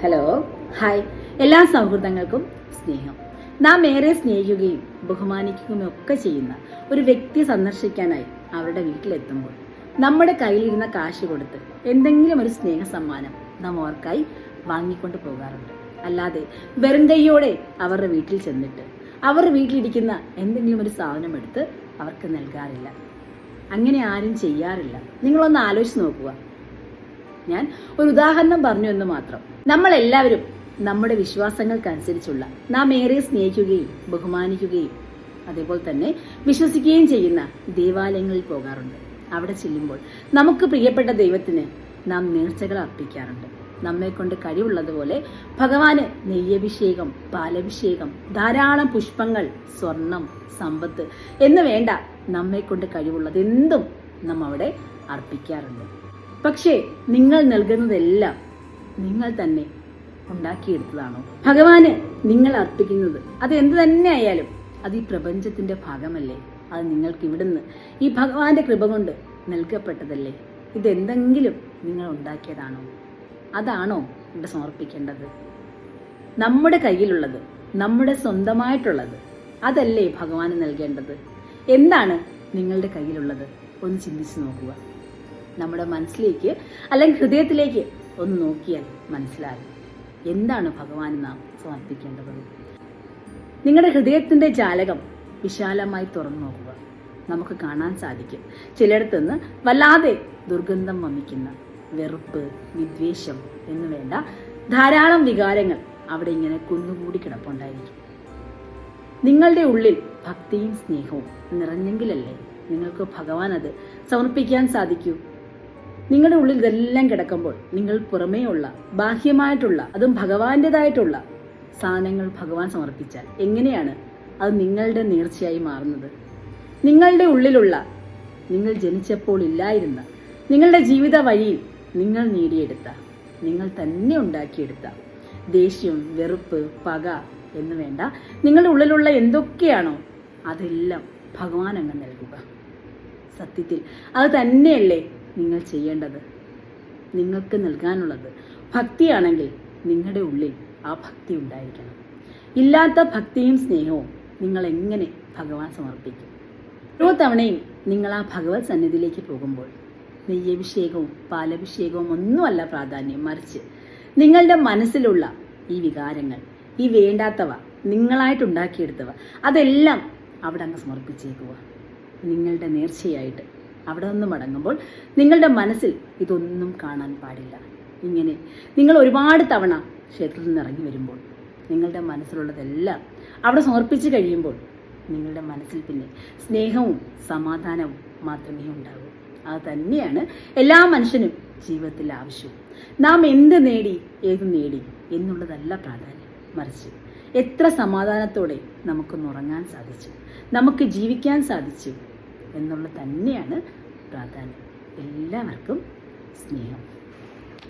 Hello, hi. എല്ലാ സൗഹൃദങ്ങൾക്കും സ്നേഹം. നാം ഏറെ സ്നേഹിക്കുകയും ബഹുമാനിക്കുകയും ഒക്കെ ചെയ്യുന്ന ഒരു വ്യക്തി സന്ദർശിക്കാനായി അവരുടെ വീട്ടിലെത്തുമ്പോൾ നമ്മുടെ കയ്യിലിരുന്ന കാശ് കൊടുത്ത് എന്തെങ്കിലും ഒരു സ്നേഹ സമ്മാനം നാം അവർക്കായി വാങ്ങിക്കൊണ്ട് പോകാറുണ്ട്. അല്ലാതെ വെറും കൈയോടെ അവരുടെ വീട്ടിൽ ചെന്നിട്ട് അവരുടെ വീട്ടിലിരിക്കുന്ന എന്തെങ്കിലും ഒരു സാധനം എടുത്ത് അവർക്ക് നൽകാറില്ല. അങ്ങനെ ആരും ചെയ്യാറില്ല. നിങ്ങളൊന്ന് ആലോചിച്ച് നോക്കുക. ഞാൻ ഒരു ഉദാഹരണം പറഞ്ഞു എന്ന് മാത്രം. നമ്മൾ എല്ലാവരും നമ്മുടെ വിശ്വാസങ്ങൾക്കനുസരിച്ചുള്ള നാം ഏറെ സ്നേഹിക്കുകയും ബഹുമാനിക്കുകയും അതേപോലെ തന്നെ വിശ്വസിക്കുകയും ചെയ്യുന്ന ദേവാലയങ്ങളിൽ പോകാറുണ്ട്. അവിടെ ചെല്ലുമ്പോൾ നമുക്ക് പ്രിയപ്പെട്ട ദൈവത്തിന് നാം നേർച്ചകൾ അർപ്പിക്കാറുണ്ട്. നമ്മെ കൊണ്ട് കഴിവുള്ളതുപോലെ ഭഗവാന് നെയ്യഭിഷേകം, പാലഭിഷേകം, ധാരാളം പുഷ്പങ്ങൾ, സ്വർണം, സമ്പത്ത് എന്ന് വേണ്ട നമ്മെ കൊണ്ട് കഴിവുള്ളത് എന്തും നാം അവിടെ അർപ്പിക്കാറുണ്ട്. പക്ഷേ നിങ്ങൾ നൽകുന്നതെല്ലാം നിങ്ങൾ തന്നെ ഉണ്ടാക്കിയെടുത്തതാണോ? ഭഗവാന് നിങ്ങൾ അർപ്പിക്കുന്നത് അത് എന്ത് തന്നെ ആയാലും അത് ഈ പ്രപഞ്ചത്തിന്റെ ഭാഗമല്ലേ? അത് നിങ്ങൾക്ക് ഇവിടുന്ന് ഈ ഭഗവാന്റെ കൃപ കൊണ്ട് നൽകപ്പെട്ടതല്ലേ? ഇതെന്തെങ്കിലും നിങ്ങൾ ഉണ്ടാക്കിയതാണോ? അതാണോ ഇവിടെ സമർപ്പിക്കേണ്ടത്? നമ്മുടെ കയ്യിലുള്ളത്, നമ്മുടെ സ്വന്തമായിട്ടുള്ളത്, അതല്ലേ ഭഗവാന് നൽകേണ്ടത്? എന്താണ് നിങ്ങളുടെ കയ്യിലുള്ളത്? ഒന്ന് ചിന്തിച്ചു നോക്കുക. നമ്മുടെ മനസ്സിലേക്ക് അല്ലെങ്കിൽ ഹൃദയത്തിലേക്ക് ഒന്ന് നോക്കിയാൽ മനസ്സിലാകും എന്താണ് ഭഗവാന് നാം സമർപ്പിക്കേണ്ടത്. നിങ്ങളുടെ ഹൃദയത്തിന്റെ ജാലകം വിശാലമായി തുറന്നു നോക്കുക. നമുക്ക് കാണാൻ സാധിക്കും ചിലയിടത്തുനിന്ന് വല്ലാതെ ദുർഗന്ധം വമിക്കുന്ന വെറുപ്പ്, വിദ്വേഷം എന്ന് വേണ്ട ധാരാളം വികാരങ്ങൾ അവിടെ ഇങ്ങനെ കുന്നുകൂടി കിടപ്പുണ്ടായിരിക്കും. നിങ്ങളുടെ ഉള്ളിൽ ഭക്തിയും സ്നേഹവും നിറഞ്ഞെങ്കിലല്ലേ നിങ്ങൾക്ക് ഭഗവാൻ അത് സമർപ്പിക്കാൻ സാധിക്കൂ. നിങ്ങളുടെ ഉള്ളിൽ ഇതെല്ലാം കിടക്കുമ്പോൾ നിങ്ങൾ പുറമേ ഉള്ള ബാഹ്യമായിട്ടുള്ള അതും ഭഗവാന്റേതായിട്ടുള്ള സാധനങ്ങൾ ഭഗവാൻ സമർപ്പിച്ചാൽ എങ്ങനെയാണ് അത് നിങ്ങളുടെ നേർച്ചയായി മാറുന്നത്? നിങ്ങളുടെ ഉള്ളിലുള്ള, നിങ്ങൾ ജനിച്ചപ്പോൾ ഇല്ലായിരുന്ന, നിങ്ങളുടെ ജീവിത വഴിയിൽ നിങ്ങൾ നേടിയെടുത്ത, നിങ്ങൾ തന്നെ ഉണ്ടാക്കിയെടുത്ത ദേഷ്യം, വെറുപ്പ്, പക എന്ന് വേണ്ട നിങ്ങളുടെ ഉള്ളിലുള്ള എന്തൊക്കെയാണോ അതെല്ലാം ഭഗവാൻ അങ്ങ് നൽകുക. സത്യത്തിൽ അത് തന്നെയല്ലേ നിങ്ങൾ ചെയ്യേണ്ടത്? നിങ്ങൾക്ക് നൽകാനുള്ളത് ഭക്തിയാണെങ്കിൽ നിങ്ങളുടെ ഉള്ളിൽ ആ ഭക്തി ഉണ്ടായിരിക്കണം. ഇല്ലാത്ത ഭക്തിയും സ്നേഹവും നിങ്ങൾ എങ്ങനെ ഭഗവാൻ സമർപ്പിക്കും? ഓരോ തവണയും നിങ്ങൾ ആ ഭഗവത് സന്നിധിയിലേക്ക് പോകുമ്പോൾ നെയ്യഭിഷേകവും പാലഭിഷേകവും ഒന്നുമല്ല പ്രാധാന്യം, മറിച്ച് നിങ്ങളുടെ മനസ്സിലുള്ള ഈ വികാരങ്ങൾ, ഈ വേണ്ടാത്തവ, നിങ്ങളായിട്ടുണ്ടാക്കിയെടുത്തവ അതെല്ലാം അവിടെ അങ്ങ് സമർപ്പിച്ചേക്കുക. നിങ്ങളുടെ നേർച്ചയായിട്ട് അവിടെ നിന്ന് മടങ്ങുമ്പോൾ നിങ്ങളുടെ മനസ്സിൽ ഇതൊന്നും കാണാൻ പാടില്ല. ഇങ്ങനെ നിങ്ങൾ ഒരുപാട് തവണ ക്ഷേത്രത്തിൽ നിന്ന് ഇറങ്ങി വരുമ്പോൾ നിങ്ങളുടെ മനസ്സിലുള്ളതെല്ലാം അവിടെ സമർപ്പിച്ച് കഴിയുമ്പോൾ നിങ്ങളുടെ മനസ്സിൽ പിന്നെ സ്നേഹവും സമാധാനവും മാത്രമേ ഉണ്ടാകൂ. അത് തന്നെയാണ് എല്ലാ മനുഷ്യനും ജീവിതത്തിൽ ആവശ്യവും. നാം എന്ത് നേടി, ഏത് നേടി എന്നുള്ളതല്ല പ്രാധാന്യം, മറിച്ച് എത്ര സമാധാനത്തോടെ നമുക്കൊന്ന് ഉറങ്ങാൻ സാധിച്ചു, നമുക്ക് ജീവിക്കാൻ സാധിച്ചു എന്നുള്ളത് തന്നെയാണ് പ്രാധാന്യം. എല്ലാവർക്കും സ്നേഹം.